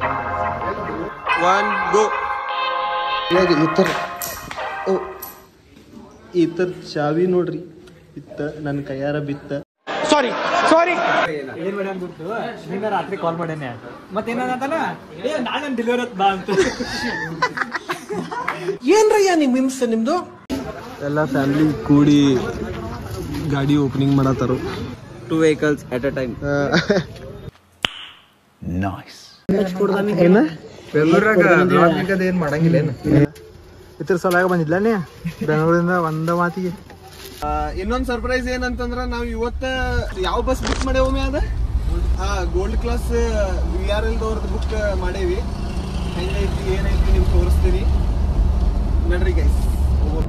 1 go. ಈತರ ಚಾವಿ ನೋಡ್ರಿ ಇತ್ತ ನನ್ನ ಕೈಯಾರ ಬಿತ್ತ. ಸಾರಿ ಏನ್ ಮಾಡಿ ಅಂದ್ಬಿಟ್ಟು ನಿನ್ನ ರಾತ್ರಿ ಕಾಲ್ ಮಾಡೇನೆ ಮತ್ತೇನಂತಲ್ಲ ನಾಳೆ ಡೆಲಿವರಿ ಬಾ ಅಂತ. ಏನ್ರಯ್ಯ ನಿಮ್ ಹಿಂಸೆ ನಿಮ್ದು? ಎಲ್ಲ ಫ್ಯಾಮಿಲಿ ಕೂಡಿ ಗಾಡಿ opening ಮಾಡತ್ತಾರು. 2 vehicles at a time. Nice. ಏನ ಏನ್ ಮಾಡಂಗಿಲ್ಲ ಏನು ಇತರ ಸಲಾಗ ಬಂದಿದ್ಲ ನೀ ಬೆಂಗಳೂರಿಂದ ಒಂದ ಮಾತಿಗೆ. ಇನ್ನೊಂದು ಸರ್ಪ್ರೈಸ್ ಏನಂತಂದ್ರ ನಾವು ಇವತ್ತ ಯಾವ ಬಸ್ ಬುಕ್ ಮಾಡೇವೊಮ್ಮೆ ಅದ ಗೋಲ್ಡ್ ಕ್ಲಾಸ್ VRL ದವ್ರದ್ದು ಬುಕ್ ಮಾಡೇವಿ. ಹೆಂಗೈತಿ ಏನೈತಿ ನಿಮ್ಗೆ ತೋರಿಸ್ತೀನಿ ನೋಡ್ರಿ ಗೈಸ್.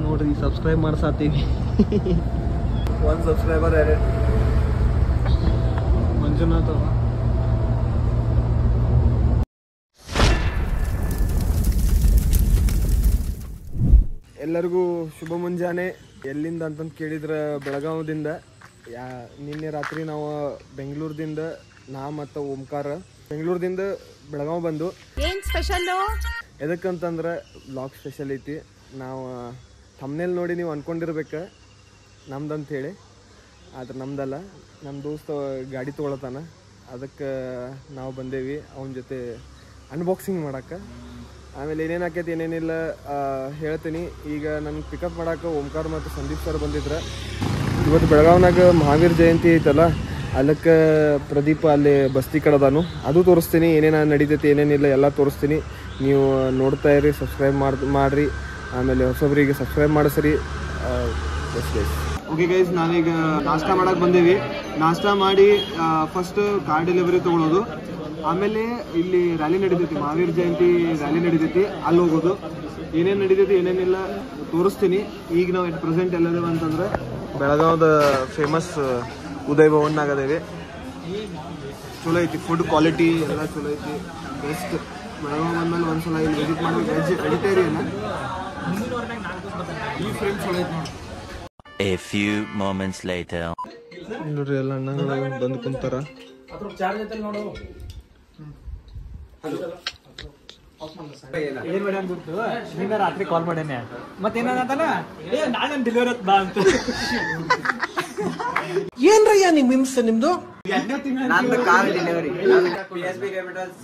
ನೋಡ್ರಿ ಸಬ್ಸ್ಕ್ರೈಬ್ ಮಾಡ್ಸಾತೀವಿ. 1 subscriber added. ಮಂಜುನಾಥ್ ಅವ. ಎಲ್ಲರಿಗೂ ಶುಭ ಮುಂಜಾನೆ. ಎಲ್ಲಿಂದ ಅಂತಂದು ಕೇಳಿದ್ರೆ ಬೆಳಗಾವದಿಂದ. ನಿನ್ನೆ ರಾತ್ರಿ ನಾವು ಬೆಂಗಳೂರದಿಂದ ನಾ ಮತ್ತು ಓಂಕಾರ ಬೆಂಗಳೂರದಿಂದ ಬೆಳಗಾವ್ ಬಂದು. ಏನು ಸ್ಪೆಷಲ್ಲು ಎದಕ್ಕಂತಂದ್ರೆ ಬ್ಲಾಗ್ ಸ್ಪೆಷಲ್ ಐತಿ. ನಾವು ಥಂಬ್ನೇಲ್ ನೋಡಿ ನೀವು ಅಂದ್ಕೊಂಡಿರ್ಬೇಕು ನಮ್ದಂತ ಹೇಳಿ, ಆದ್ರೆ ನಮ್ದಲ್ಲ. ನಮ್ಮ ದೋಸ್ತ ಗಾಡಿ ತೊಗೊಳತಾನ, ಅದಕ್ಕೆ ನಾವು ಬಂದೇವಿ ಅವನ ಜೊತೆ ಅನ್ಬಾಕ್ಸಿಂಗ್ ಮಾಡಕ್ಕೆ. ಆಮೇಲೆ ಏನೇನು ಆಕೈತಿ ಏನೇನಿಲ್ಲ ಹೇಳ್ತೀನಿ. ಈಗ ನನ್ನ ಪಿಕಪ್ ಮಾಡಕ್ಕೆ ಓಂಕಾರ ಮತ್ತು ಸಂದೀಪ್ ಸರ್ ಬಂದಿದ್ರೆ. ಇವತ್ತು ಬೆಳಗಾವ್ನಾಗ ಮಹಾವೀರ ಜಯಂತಿ ಐತಲ್ಲ, ಅದಕ್ಕೆ ಪ್ರದೀಪ ಅಲ್ಲಿ ಬಸ್ತಿ ಕಡದಾನು, ಅದು ತೋರಿಸ್ತೀನಿ. ಏನೇನು ನಡೀತೈತಿ ಏನೇನಿಲ್ಲ ಎಲ್ಲ ತೋರಿಸ್ತೀನಿ. ನೀವು ನೋಡ್ತಾ ಇರಿ, ಸಬ್ಸ್ಕ್ರೈಬ್ ಮಾಡಿರಿ. ಆಮೇಲೆ ಹೊಸೊಬ್ಬರಿಗೆ ಸಬ್ಸ್ಕ್ರೈಬ್ ಮಾಡಿಸ್ರಿ. ಓಕೆ ಗೈಸ್, ನಾವೀಗ ನಾಷ್ಟ ಮಾಡಕ್ಕೆ ಬಂದೇವಿ. ನಾಷ್ಟ ಮಾಡಿ ಫಸ್ಟ್ ಕಾರ್ ಡೆಲಿವರಿ ತೊಗೊಳೋದು. ಆಮೇಲೆ ಇಲ್ಲಿ ರ್ಯಾಲಿ ನಡೀತೈತಿ, ಮಹಾವೀರ ಜಯಂತಿ ರ್ಯಾಲಿ ನಡೀತೈತಿ, ಅಲ್ಲಿ ಹೋಗೋದು. ಏನೇನು ನಡೀತೈತಿ ಏನೇನಿಲ್ಲ ತೋರಿಸ್ತೀನಿ. ಈಗ ನಾವು ಎಟ್ ಪ್ರೆಸೆಂಟ್ ಎಲ್ಲದೇವ ಅಂತಂದ್ರೆ ಬೆಳಗಾವ್ದ ಫೇಮಸ್ ಉದಯ್ ಭವನ್ನಾಗ ಅದೇವಿ. ಚಲೋ ಐತಿ, ಫುಡ್ ಕ್ವಾಲಿಟಿ ಎಲ್ಲ ಚಲೋ ಐತಿ, ಬೆಸ್ಟ್. ಬೆಳಗಾವ್ ಬಂದ್ಮೇಲೆ ಒಂದ್ಸಲ ಇಲ್ಲಿ ವಿಸಿಟ್ ಮಾಡಿ. ವೆಜಿಟೇರಿಯನ್ ಈ ಫ್ರೆಂಡ್ ಚಲೋ ಐತಿ ನೋಡಿ. A few moments later. ನೋಡ್ರಿ ಎಲ್ಲ ಅಣ್ಣಗಳು ಬಂದು ಕುಂತಾರ. ಏನ್ ಮಾಡಿ ಅಂದ್ಬಿಟ್ಟು ನಿನ್ನ ರಾತ್ರಿ ಕಾಲ್ ಮಾಡೇನೆ ಮತ್ತೇನಂತಲ್ಲ ನಾಳೆ ಡೆಲಿವರಿ ಬಾ ಅಂತ. ಏನ್ರಯ್ಯ ನಿಮ್ ಹಿಂಸೆ ನಿಮ್ದು? ನಂದು car delivery. PSB Capitals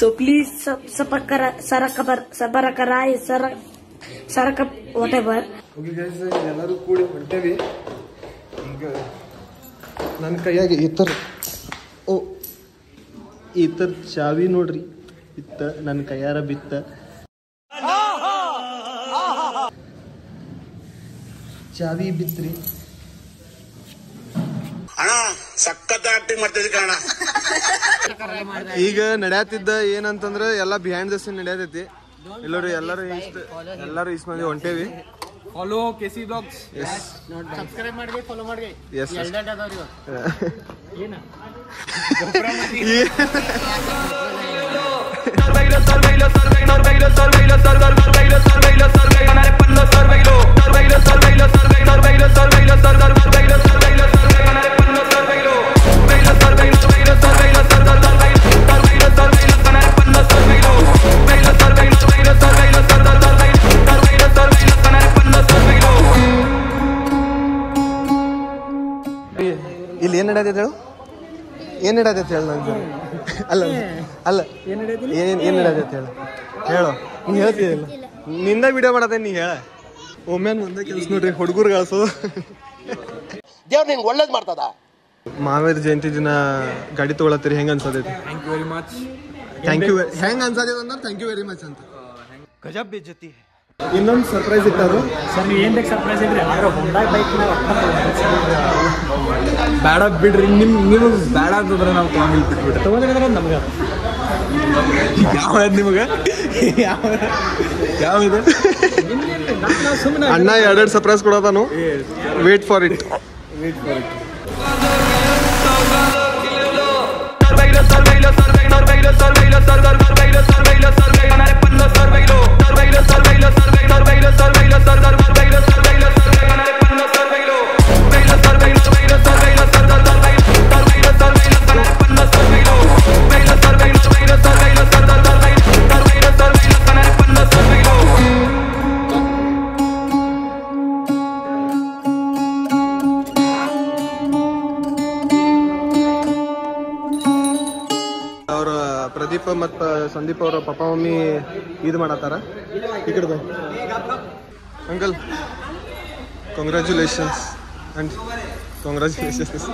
so please ಸರಕ ವಾಟ್ ಎವರ್. ಓಕೆ ಗೈಸ್, ಎಲ್ಲರೂ ಕೂಡಿ ಹೊಂಟೇವಿ. ಈಗ ನನ್ನ ಕೈಯಾಗ ಈತರ ಚಾವಿ ನೋಡ್ರಿ ಇತ್ತ ನನ್ನ ಕೈಯಾರ ಬಿತ್ತ. ಚಾವಿ ಬಿತ್ರಿ. ಈಗ ನಡೆಯತ್ತಿದ್ದ ಏನಂತಂದ್ರೆ ಎಲ್ಲ ಬಿಹೈಂಡ್ ದ ಸೀನ್ ನಡೆಯತೈತಿ. ಎಲ್ಲರೂ ಇಷ್ಟ ಮಂದಿ ಹೊಂಟೇವಿ. Follow KC Vlogs. ಸಬ್ಸ್ಕ್ರೈಬ್ ಮಾಡಿ, ಫಾಲೋ ಮಾಡಿ. ಎಸ್ ಇಲ್ಲಿ ಏನ್ ನಡೆಯತೈತೆ ಹೇಳು? ಏನ್ ನಡೆಯತೈತೆ ಹೇಳು ನಂಗೆ. ಅಲ್ಲ ಏನ್ ನಡೆಯತೈತೆ ಹೇಳು. ನೀ ಹೇಳ್ತೀಯಲ್ಲ, ನಿಂದ ವಿಡಿಯೋ ಮಾಡತ್ತೆ, ನೀ ಹೇಳ. ಒಮ್ಮೆನ್ ಮುಂದೆ ಕೆಲಸ ನೋಡ್ರಿ, ಹುಡುಗರು ಗಳಿಸೋದು. ದೇವ್ರು ನಿಂಗೆ ಒಳ್ಳೇದು ಮಾಡ್ತದ. ಮಹಾವೀರ ಜಯಂತಿ ದಿನ ಗಾಡಿ ತೊಗೊಳತ್ತೀರಿ, ಹೆಂಗ ಅನ್ಸತೈತಿ? Thank you very much. ಹೆಂಗ್ ಅನ್ಸತೈತಿ ಅಂದ್ರೆ ಥ್ಯಾಂಕ್ ಯು ವೆರಿ ಮಚ್ ಅಂತ. ಗಜಬ್ ಬೇಜತಿ. ಇನ್ನೊಂದು ಸರ್ಪ್ರೈಸ್ ಇಟ್ಟಾರು ಸರ್. ನೀವು ಏನ್ ಸರ್ಪ್ರೈಸ್ ಇದ್ರಿ? ಆದ್ರೆ ಹೊಂಡಾಗ ಬೈಕ್ ಬೇಡ ಬಿಡ್ರಿ. ನಿಮ್ಗೆ ಬೇಡ ಅಂತಂದ್ರೆ ನಾವು ತಗೊಂಡಿಲ್ ಬಿಟ್ಬಿಡ್ರಿ. ತಗೊಂಡ್ರೆ ನಮ್ಗೆ ಯಾವ ನಿಮಗೆ ಯಾವಿದೆ ಸುಮ್ಮನೆ ಅಣ್ಣ ಎರಡೆರಡು ಸರ್ಪ್ರೈಸ್ ಕೊಡೋದಾನು. Wait for it. ಸಂದೀಪ್ ಅವರ ಪಪ್ಪ ಮಮ್ಮಿ ಇದು ಮಾಡತ್ತಾರ ಈ ಕಡೆ ಅಂಕಲ್ ಕಂಗ್ರ್ಯಾಚುಲೇಷನ್ಸ್ ಅಂಡ್ ಕಂಗ್ರ್ಯಾಚುಲೇಷನ್ಸ್.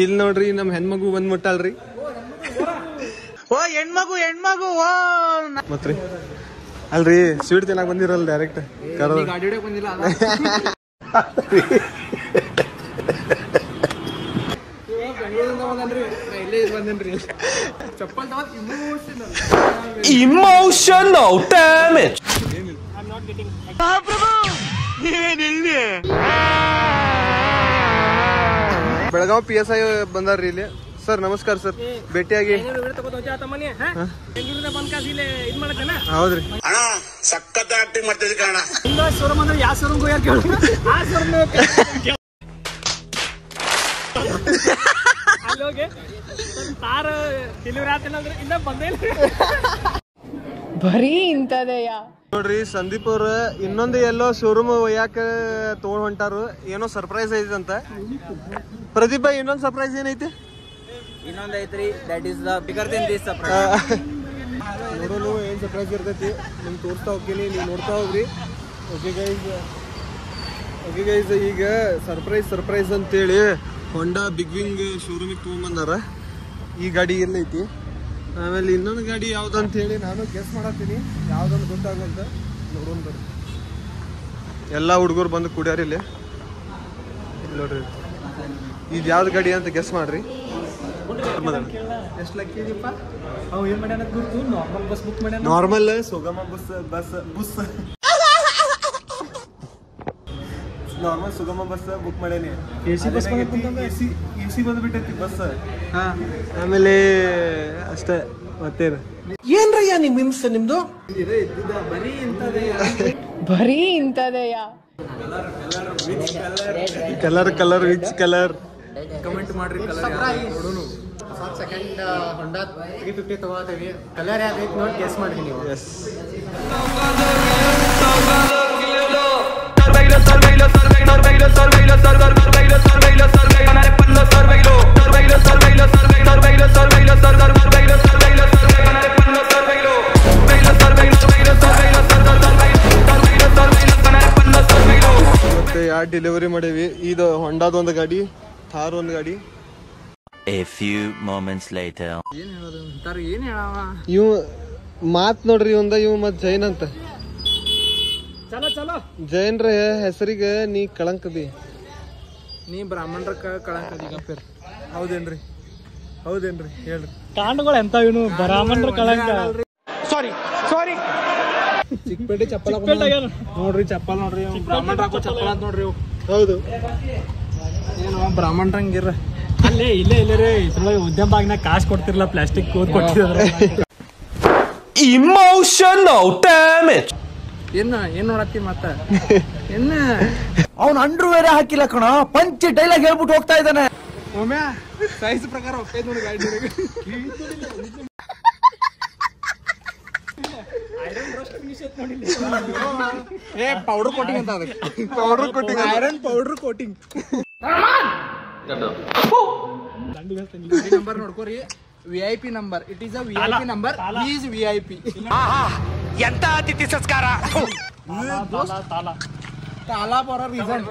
ಇಲ್ಲಿ ನೋಡ್ರಿ ನಮ್ ಹೆಣ್ಮಗು ಬಂದ್ ಮುಟ್ಟಲ್ರಿ. ಹೆಣ್ಮಗು ಮತ್ರಿ ಅಲ್ರಿ ಸ್ವೀಟ್ ತಿನ್ನಾಕ್ ಬಂದಿರಲ್ಲ ಡೈರೆಕ್ಟ್ ಗಾಡಿ ಹೊಡಕ್ ಬಂದಿಲ್ಲ Emotional damage. ಬೆಳಗಾವ್ PSI ಬಂದಾರ್ರಿ ಇಲ್ಲಿ. ಸರ್ ನಮಸ್ಕಾರ ಸರ್, ಭೇಟಿಯಾಗಿ. ಹೌದ್ರಿ ಸಖತ್ ಆಕ್ಟಿಂಗ್ ಮಾಡ್ತಿದ್ದೆ ಕಾರಣ. ಶೋರೂಮ್ ಅಂದ್ರೆ ಯಾವ ಶೋರೂಮ್ ಅಲ್ಲೋಗೆ ತಾರ ಡೆಲಿವರಿ ಆಗ್ತಿಲ್ಲ ಇನ್ನ ಬಂದೇ ಬರೀ ಇಂತದೆಯಾ ನೋಡ್ರಿ. ಸಂದೀಪ್ ಅವ್ರ ಇನ್ನೊಂದು ಎಲ್ಲೋ ಶೋರೂಮ್ ಒಯ್ಯಾಕ ತಗೊಂಡ್ ಹೊಂಟಾರು. ಏನೋ ಸರ್ಪ್ರೈಸ್ ಐತಂತ. ಪ್ರದೀಪ್ ಭಾಯ್ ಇನ್ನೊಂದು ಸರ್ಪ್ರೈಸ್ ಏನೈತಿ? ಇನ್ನೊಂದು ಐತ್ರಿ, that is the bigger then this surprise. ನೋಡೋನು ಏನ್ ಸರ್ಪ್ರೈಸ್ ಇರ್ತೈತಿ ನಿಮ್ಗೆ ತೋರಿಸ್ತಾ ಹೋಗ್ತೀನಿ, ನೀವು ನೋಡ್ತಾ ಹೋಗ್ರಿ. ಓಕೆ ಗೈಸ್ ಈಗ ಸರ್ಪ್ರೈಸ್ ಅಂತೇಳಿ ಹೊಂಡಾ ಬಿಗ್ ವಿಂಗ್ ಶೋರೂಮಿಗೆ ತೊಗೊಂಬಂದಾರ. ಈ ಗಾಡಿ ಎಲ್ಲೈತಿ, ಆಮೇಲೆ ಇನ್ನೊಂದು ಗಾಡಿ ಯಾವ್ದಂತ ಹೇಳಿ ನಾನು ಗೆಸ್ ಮಾಡತ್ತೀನಿ. ಯಾವ್ದಂತ ಗೊತ್ತಾಗಂತ ನೋಡೋಣ ಬರ್ರಿ. ಎಲ್ಲ ಹುಡುಗರು ಬಂದು ಕುಡ್ಯಾರ ಇಲ್ಲಿ ನೋಡ್ರಿ. ಇದು ಯಾವ್ದು ಗಾಡಿ ಅಂತ ಗೆಸ್ ಮಾಡ್ರಿ. ಎಷ್ಟು ಲಕ್ಕಿ ಇದೀಪ. ಅವ್ ಏನ್ ಮಾಡ್ಯಾನ ಗುರ್ತು, ನಾರ್ಮಲ್ ಬಸ್ ಬುಕ್ ಮಾಡ್ಯಾನ. Normal Sugama bus normal Sugama bus book ಮಾಡೇನಿ. AC ಬಸ್ ಎಸಿ ಬಂದ್ಬಿಟ್ಟೈತಿ ಬಸ್. ಆಮೇಲೆ ಅಷ್ಟೇ, ಮತ್ತೇನು ಏನ್ರಯ್ಯ ನಿಮ್ ಹಿಂಸೆ ನಿಮ್ದು? ಬರೀ ಇಂತದೆಯಾ ಕಲರ್ ವಿಚ್ ಕಲರ್ ಕಮೆಂಟ್ ಮಾಡ್ರಿ. ನೋಡೋಣ. ಸೆಕೆಂಡ್ ಹೊಂಡಾ 350 ತಗೋತೀವಿ. ಕಲರ್ ಯಾವ್ದೈತಿ ನೋಡಿ ಗೆಸ್ ಮಾಡ್ರಿ ನೀವು. ಎಸ್ ಮತ್ತೆ ಯಾರು ಡೆಲಿವರಿ ಮಾಡೇವಿ. ಇದು ಹೊಂಡಾದ ಒಂದು ಗಾಡಿ, ಥಾರ್ ಒಂದು ಗಾಡಿ. A few moments later. ಏನ್ ಹೇಳೋದು ಅಂತಾರ, ಏನ್ ಹೇಳವ ಇವ್ ಮಾತ್ ನೋಡ್ರಿ ಒಂದ. ಇವ್ ಮತ್ ಜೈನ್ ಅಂತ. ಚಲೋ ಜೈನ್ರ ಹೆಸರಿಗೆ ನೀ ಕಳಂಕದಿ, ನೀ ಬ್ರಾಹ್ಮಣರ ಕಳಂಕ. ಹೌದೇನ್ರಿ ಹೇಳ್ರಿ. ಕಾಂಡಗಳು ಎಂತ ಇವನು ಬ್ರಾಹ್ಮಣರ ಕಳಂಕ. ಸಾರಿ ಚಿಕ್ಕಪೇಟೆ ಚಪ್ಪಲ ನೋಡ್ರಿ. ಚಪ್ಪಲ್ ನೋಡ್ರಿ, ಬ್ರಾಹ್ಮಣರ ಹಾಕೋ ಚಪ್ಪಲ ಅಂತ ನೋಡ್ರಿ. ಹೌದು, ಏನು ಬ್ರಾಹ್ಮಣರಂಗಿರ ಇಲ್ಲೇ ರೀ. ಇದ್ರೊಳಗೆ ಉದ್ಯಮ ಭಾಗನಾಗ ಕಾಸು ಕೊಡ್ತಿರಲ್ಲ, ಪ್ಲಾಸ್ಟಿಕ್ ಕೋದ್ ಕೊಡ್ತಿದ್ರ. Emotional damage. ಏನ್ ನೋಡತ್ತಿ ಮತ್ತ ಏನ ಅವ್ನ ಅಂಡ್ರು ಬೇರೆ ಹಾಕಿಲ್ಲ ಕಣ, ಪಂಚ್ ಡೈಲಾಗ್ ಹೇಳ್ಬಿಟ್ಟು ಹೋಗ್ತಾ ಇದ್ದಾನೆ. ಒಮ್ಮೆ ಸೈಜ್ ಪ್ರಕಾರ ಹೋಗ್ತೈತಿ ನೋಡಿ ಗಾಡಿ. ಪೌಡರ್ ಕೋಟಿಂಗ್ ಅಂತ ಅದಕ್ಕೆ. Iron powder coating. ನಂಬರ್ ನೋಡ್ಕೋರಿ, VIP number. It is a VIP number. He is VIP. ಎಂತ ಅತಿಥಿ ಸಂಸ್ಕಾರ. ताला पर रीजन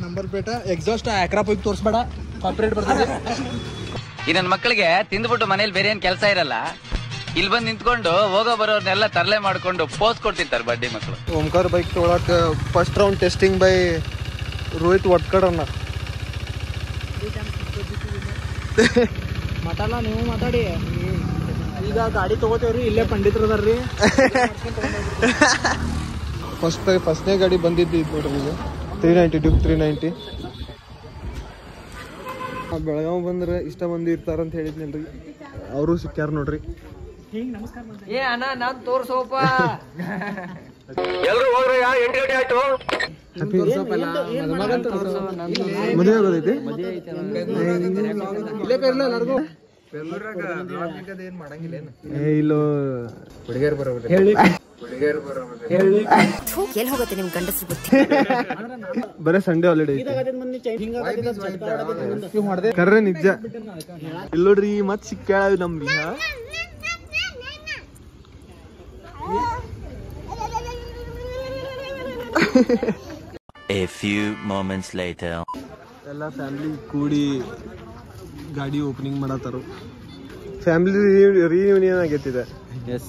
ನಂಬರ್ ಬೇಟ ಎಕ್ಸಾಸ್ಟ್ ಆಕ್ರಾ ಪೈಪ್ ತೋರಿಸ್ಬೇಡ, ಕಾಪರೇಟ್ ಬರ್ತದೆ. ಈ ನನ್ನ ಮಕ್ಕಳಿಗೆ ತಿಂದ್ಬಿಟ್ಟು ಮನೇಲಿ ಬೇರೆ ಏನ್ ಕೆಲಸ ಇರಲ್ಲ, ಇಲ್ಲಿ ಬಂದು ನಿಂತ್ಕೊಂಡು ಹೋಗೋ ಬರೋರ್ನೆಲ್ಲ ತರಲೆ ಮಾಡ್ಕೊಂಡು ಪೋಸ್ ಕೊಡ್ತಿರ್ತಾರೆ ಬಡ್ಡಿ ಮಕ್ಕಳು. ಓಂಕಾರ ಬೈಕ್ ತೊಗೊಳಕ first round testing by Rohit Vatkad ಅನ್ನ. ಮಾತಾಡ ನೀವು ಮಾತಾಡಿ. ಈಗ ಗಾಡಿ ತಗೋತೇವ್ರಿ, ಇಲ್ಲೇ ಪಂಡಿತರು ಅದಾರ್ರಿ. ಫಸ್ಟ್ನೇ ಗಾಡಿ ಬಂದಿದ್ದು ಇದು ನೋಡ್ರಿ. ಈಗ 390 ಡ್ಯೂಕ್ 390. ಬೆಳಗಾವ್ ಬಂದ್ರೆ ಇಷ್ಟ ಮಂದಿ ಇರ್ತಾರಂತ ಹೇಳಿದ್ನಲ್ರಿ, ಅವರು ಸಿಕ್ಕ್ಯಾರ ನೋಡ್ರಿ. ಏ ಅಣ್ಣ ನಾನ್ ತೋರ್ಸೋಪ. ಎಲ್ರು ಹೋಗ್ರಯ್ಯ, 8 ಗಂಟೆ ಆಯ್ತು. ಮದುವೆ ಆಗೋದೈತಿ ಇಲ್ಲೋ ಎಲ್ಲಿ ಹೋಗುತ್ತೆ ನಿಮ್ ಗಂಡಸ್ರು ಗೊತ್ತಿ ಬರೇ ಸಂಡೇ ಹಾಲಿಡೇ ಕರ್ರೆ ನಿಜ ಇಲ್ಲ ನೋಡ್ರಿ ಮತ್ ಸಿಕ್ಕಾಳ ನಮ್ಗೆ A few moments later. ಎಲ್ಲ ಫ್ಯಾಮಿಲಿ ಕೂಡಿ ಗಾಡಿ ಓಪನಿಂಗ್ ಮಾಡತ್ತಾರು ಫ್ಯಾಮಿಲಿ ರಿಯೂನಿಯನ್ ಆಗೈತಿದೆ Yes,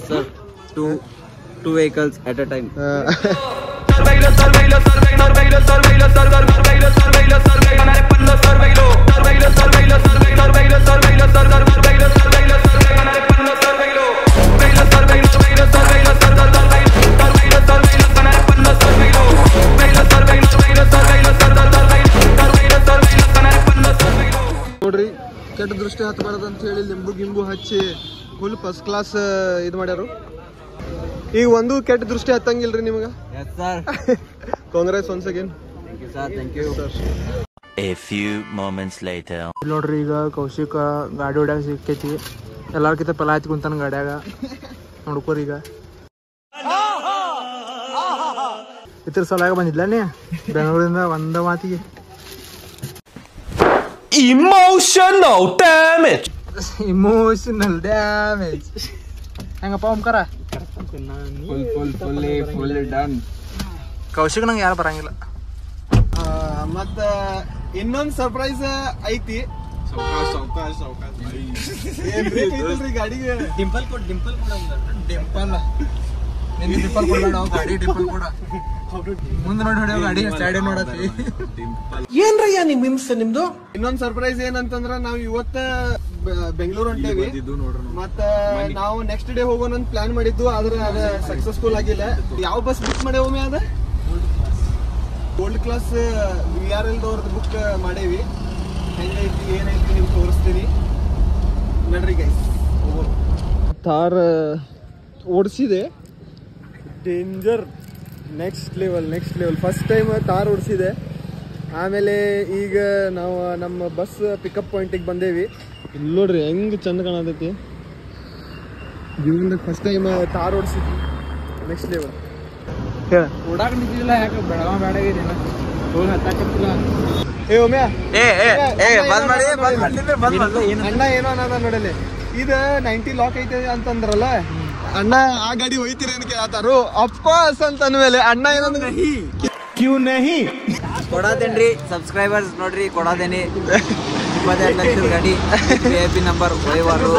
sir. Two vehicles at a time. ನೋಡ್ರಿ ಕೆಟ್ಟ ದೃಷ್ಟಿ ಹತ್ತಬಾರ್ದು ಅಂತ ಹೇಳಿ ಲಿಂಬು ಗಿಂಬು ಹಚ್ಚಿ ಫುಲ್ ಫಸ್ಟ್ ಕ್ಲಾಸ್ ಇದು ಮಾಡ್ಯಾರು ಈಗ ಒಂದು ಕೆಟ್ಟ ದೃಷ್ಟಿ ಹತ್ತಂಗಿಲ್ರಿ ನಿಮಗ Yes, sir. Congress once again Thank you, sir. Thank you. A few moments later. ನೋಡ್ರಿ ಈಗ ಕೌಶಿಕ ಗಾಡಿ ಹೊಡ್ಯಾಗ ಸಿಕ್ಕೈತಿ ಎಲ್ಲಾರ್ಕಿಂತ ಪಲ ಹಚ್ಚಿ ಕುಂತಾನ ಗಾಡ್ಯಾಗ ನೋಡ್ಕೋರಿ ಈಗ ಇತರ ಸಲಾಗ ಬಂದಿದ್ಲಾನೇ ಬೆಂಗಳೂರಿಂದ ಒಂದ ಮಾತಿಗೆ Emotional damage. ಇಮೋಷನಲ್ ಡ್ಯಾಮೇಜ್ ಹೆಂಗಪ್ಪ ಓಂಕಾರ Full done. ಕೌಶಿಕ್ ನಂಗೆ ಯಾರು ಬರಂಗಿಲ್ಲ ಮತ್ತ ಇನ್ನೊಂದ್ ಸರ್ಪ್ರೈಸ್ ಐತಿ ಗಾಡಿಗೆ ಡಿಂಪಲ್ ಕೊಡ್ಬೇಡ ಗಾಡಿ ಡಿಂಪಲ್ ಕೊಡ ಮುಂದೆ ನೋಡಿ ಹೊಡೆಯೋ ಗಾಡಿ ಸ್ಟಾಡಿ ನೋಡತ್ತಿ ಏನ್ರಯ್ಯ ನಿಮ್ ಹಿಂಸೆ ನಿಮ್ದು? ಇನ್ನೊಂದ್ ಸರ್ಪ್ರೈಸ್ ಏನಂತಂದ್ರ ನಾವ್ ಇವತ್ತ ಬೆಂಗಳೂರು ಹೊಂಟೇವಿ ಮತ್ತ ನಾವು ನೆಕ್ಸ್ಟ್ ಡೇ ಹೋಗೋಣ ಅಂತ ಪ್ಲಾನ್ ಮಾಡಿದ್ದು ಆದ್ರೆ ಅದ ಸಕ್ಸಸ್ಫುಲ್ ಆಗಿಲ್ಲ ಯಾವ ಬಸ್ ಬುಕ್ ಮಾಡೇವೊಮ್ಮೆ ಅದ ಗೋಲ್ಡ್ ಕ್ಲಾಸ್ VRL ದವ್ರದ್ದು ಬುಕ್ ಮಾಡೇವಿ ಹೆಂಗೈತಿ ಏನೈತಿ ನಿಮ್ಗೆ ತೋರಿಸ್ತೀನಿ ನಡ್ರಿ ಗೈಸ್ ಥಾರ್ ಓಡಿಸಿದೆ danger next level first time Thar ಓಡಿಸಿದೆ ಆಮೇಲೆ ಈಗ ನಾವು ನಮ್ಮ ಬಸ್ ಪಿಕಪ್ ಪಾಯಿಂಟಿಗೆ ಬಂದೇವಿ ಇಲ್ಲಿ ನೋಡ್ರಿ ಹೆಂಗ್ ಚಂದ ಕಾಣತೈತಿ ಜೀವನದಾಗ ಫಸ್ಟ್ ಟೈಮ್ ಥಾರ್ ಓಡಿಸಿದ್ವಿ ನೆಕ್ಸ್ಟ್ ಲೆವೆಲ್ ಹೇಳ ಓಡಾಕ್ ನಿಂತಿಲ್ಲ ಯಾಕೆ ಬೆಳಗಾವ್ ಬೇಡಾಗಿದೆ ಫೋನ್ ಹತ್ತಾಕತ್ತಿಲ್ಲ ಏ ಒಮ್ಮೆ ಬಂದ್ ಅಣ್ಣ ಏನೋ ಅನ್ನದ ನೋಡಲಿ ಇದು 90 ಲಾಕ್ ಐತೆ ಅಂತಂದ್ರಲ್ಲ ಅಣ್ಣ ಆ ಗಾಡಿ ಹೋಯ್ತೀರಿ ಅಂತ ಕೇಳ್ತಾರು ಅಪ್ಪಸ್ ಅಂತ ಅಂದ್ಮೇಲೆ ಅಣ್ಣ ಏನಂದ್ರೆ ಕ್ಯೂ ನಹಿ ಕೊಡಾದೇನ್ರಿ ಸಬ್ಸ್ಕ್ರೈಬರ್ಸ್ ನೋಡ್ರಿ ಕೊಡಾದೇನಿ 22 ಲಕ್ಷದ ಗಾಡಿ VIP ನಂಬರ್ ವೈವಾರು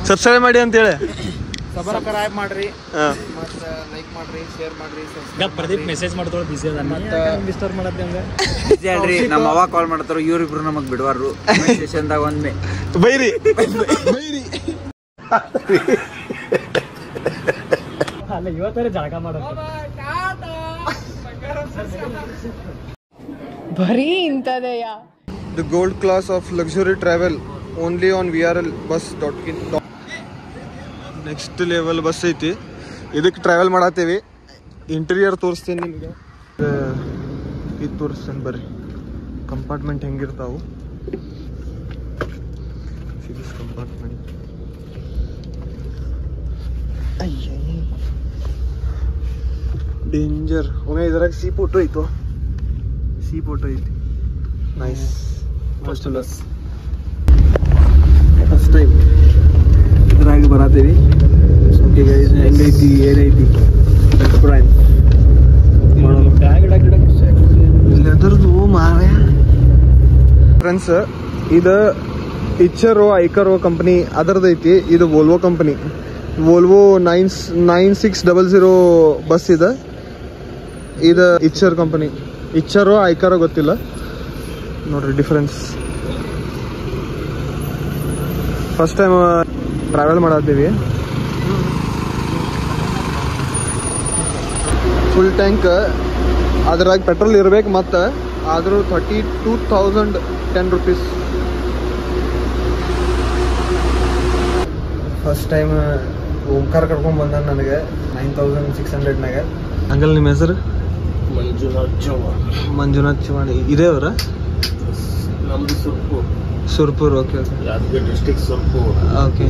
ಸಬ್ಸ್ಕ್ರೈಬ್ ಮಾಡಿ ಅಂತ ಹೇಳಿ ಸಬ್ಸ್ಕ್ರೈಬ್ ಮಾಡ್ರಿ ಮತ್ತೆ ಲೈಕ್ ಮಾಡ್ರಿ ಶೇರ್ ಮಾಡ್ರಿ ಪ್ರದೀಪ್ ಮೆಸೇಜ್ ಮಾಡ್ತಾಳ ಬಿಸಿ ಅದ ಮತ್ತೆ ಡಿಸ್ಟರ್ಬ್ ಮಾಡತ್ತೆ ಹಂಗ ಬಿಸಿ ಅಲ್ರಿ ನಮ್ಮ ಅವ್ವ ಕಾಲ್ ಮಾಡ್ತಾರ ಇವ್ರಿಬ್ರು ನಮಗ್ ಬಿಡವಾರು ಸ್ಟೇಷನ್ದಾಗ ಒಮ್ಮೆ ಬೈರಿ ಅಲ್ಲ ಇವತ್ತರೆ ಜಳಕ ಮಾಡತ್ತೆ ಬರೀ ಇಂಥದೆಯ The gold class of luxury travel only on VRLbus.in. Next level bus ಐತಿ ಇದಕ್ಕೆ ಟ್ರಾವೆಲ್ ಮಾಡತ್ತೀವಿ ಇಂಟೀರಿಯರ್ ತೋರಿಸ್ತೇನೆ ನಿಮಗೆ ಇದು ತೋರಿಸ್ತೇನೆ ಬರ್ರಿ ಕಂಪಾರ್ಟ್ಮೆಂಟ್ ಹೆಂಗಿರ್ತಾವು ಕಂಪಾರ್ಟ್ಮೆಂಟ್ ಡೇಂಜರ್ ಒಮ್ಮೆ ಇದ್ರಾಗ ಸಿ ಫೋಟೋ ಐತಿ ನೈಸ್ ಫಸ್ಟ್ ಟೈಮ್ ಇದ್ರಾಗ ಬರತ್ತೀವಿ ಹೆಂಗೈತಿ ಏನೈತಿ ಲೆದರ್ದು ಮಾರ ಫ್ರೆಂಡ್ಸ್ ಇದು ಇಚ್ಚರೋ ಐಕರೋ ಕಂಪ್ನಿ ಅದರದೈತಿ ಇದು ವೋಲ್ವೋ ಕಂಪ್ನಿ ವೋಲ್ವೋ 9600 ಬಸ್ ಇದೆ ಇದು ಇಚ್ಚರ್ ಕಂಪನಿ ಇಚ್ಚರೋ ಐಕರೋ ಗೊತ್ತಿಲ್ಲ ನೋಡ್ರಿ ಡಿಫ್ರೆನ್ಸ್ ಫಸ್ಟ್ ಟೈಮ್ ಟ್ರಾವೆಲ್ ಮಾಡತ್ತೀವಿ ಫುಲ್ ಟ್ಯಾಂಕ್ ಅದ್ರಾಗ ಪೆಟ್ರೋಲ್ ಇರ್ಬೇಕು ಮತ್ತು ಆದರೂ 32,010 rupees ಫಸ್ಟ್ ಟೈಮ್ ಓಂಕಾರ ಕರ್ಕೊಂಡ್ ಬಂದ ನನಗೆ 9,600 ಅಂಕಲ್ ನಿಮ್ಮ ಹೆಸರು ಮಂಜುನಾಥ್ ಚವಾಣಿ ಇದೇ ಅವರ ನಮ್ದು Surpur. Okay okay, Yadgiri district Surpur. Okay.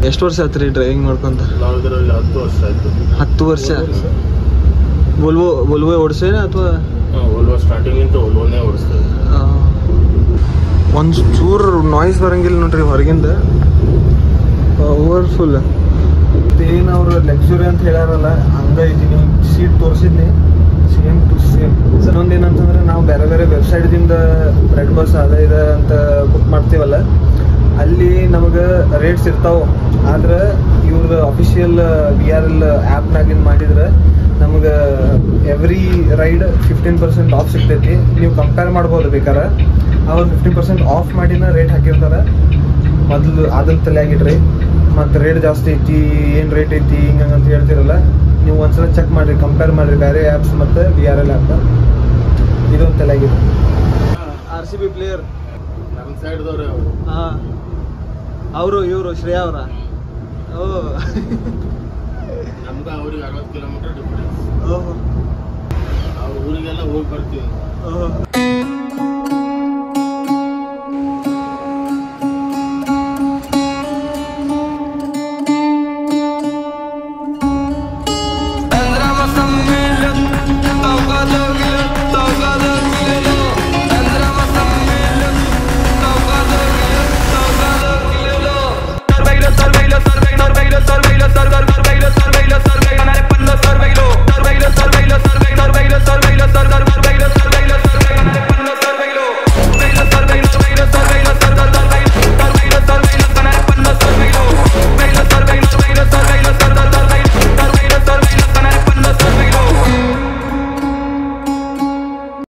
ಎಷ್ಟು ವರ್ಷ ಆಯ್ತು ರೀ ಡ್ರೈವಿಂಗ್ ಮಾಡ್ಕೊಂತ? ನಾವು ಇದರಲ್ಲಿ 10 ವರ್ಷ ಆಯ್ತು. 10 ವರ್ಷ. ವೋಲ್ವೋ ಓಡಿಸೇನ ಅಥವಾ? ವೋಲ್ವೋ ಸ್ಟಾರ್ಟಿಂಗಿಂದ ವೋಲ್ವೋನೇ ಓಡಿಸ್ತೇವೆ. ಒಂದು ಚೂರು ನಾಯ್ಸ್ ಬರಂಗಿಲ್ಲ ನೋಡ್ರಿ ಹೊರಗಿಂದ, ಪವರ್ಫುಲ್. ಏನು ಅವರು ಲಕ್ಸುರಿ ಅಂತ ಹೇಳ್ಯಾರಲ್ಲ ಹಂಗೈತಿ. ನೀವು ಸೀಟ್ ತೋರಿಸಿದ್ನಿ ಸೇಮ್ ಟು ಸೇಮ್. ಇನ್ನೊಂದು ಏನಂತಂದ್ರೆ ನಾವು ಬೇರೆ ಬೇರೆ ವೆಬ್ಸೈಟ್ದಿಂದ ರೆಡ್ ಬಸ್ ಅದ ಇದೆ ಅಂತ ಬುಕ್ ಮಾಡ್ತೀವಲ್ಲ, ಅಲ್ಲಿ ನಮಗೆ ರೇಟ್ಸ್ ಇರ್ತಾವೆ. ಆದ್ರೆ ಇವ್ರದ್ದು ಅಫಿಷಿಯಲ್ VRL ಆ್ಯಪ್ನಾಗಿಂದ ಮಾಡಿದ್ರೆ ನಮಗೆ ಎವ್ರಿ ರೈಡ್ 15% ಆಫ್ ಸಿಗ್ತೈತಿ. ನೀವು ಕಂಪೇರ್ ಮಾಡ್ಬೋದು ಬೇಕಾರೆ. ಅವ್ರು 15% ಆಫ್ ಮಾಡಿನ ರೇಟ್ ಹಾಕಿರ್ತಾರೆ. ಮೊದಲು ಅದನ್ನ ತಲೆಯಾಗಿಡ್ರಿ. ಮತ್ತು ರೇಟ್ ಜಾಸ್ತಿ ಐತಿ, ಏನು ರೇಟ್ ಐತಿ ಹಿಂಗಂತ ಹೇಳ್ತಿರಲ್ಲ, ನೀವು ಒಂದ್ಸಲ ಚೆಕ್ ಮಾಡಿರಿ, ಕಂಪೇರ್ ಮಾಡಿರಿ ಬೇರೆ ಆ್ಯಪ್ಸ್ ಮತ್ತು VRL ಆ್ಯಪ್. ಇದೊಂದು ತಲೆಯಾಗಿದೆ. RCB ಪ್ಲೇಯರ್ ನಮ್ಮ ಸೈಡ್ದವ್ರೆ. ಹಾಂ, ಅವರು ಇವರು ಶ್ರೇಯಾ ಅವರ. ಓ, ನಮ್ಗೆ ಅವ್ರಿಗೆ 60 ಕಿಲೋಮೀಟರ್ ಡಿಫ್ರೆನ್ಸ್. ಓಹೋ, ಆ ಊರಿಗೆಲ್ಲ ಹೋಗಿ ಬರ್ತೀವಿ. ಓಹೋ. Sorbeilo,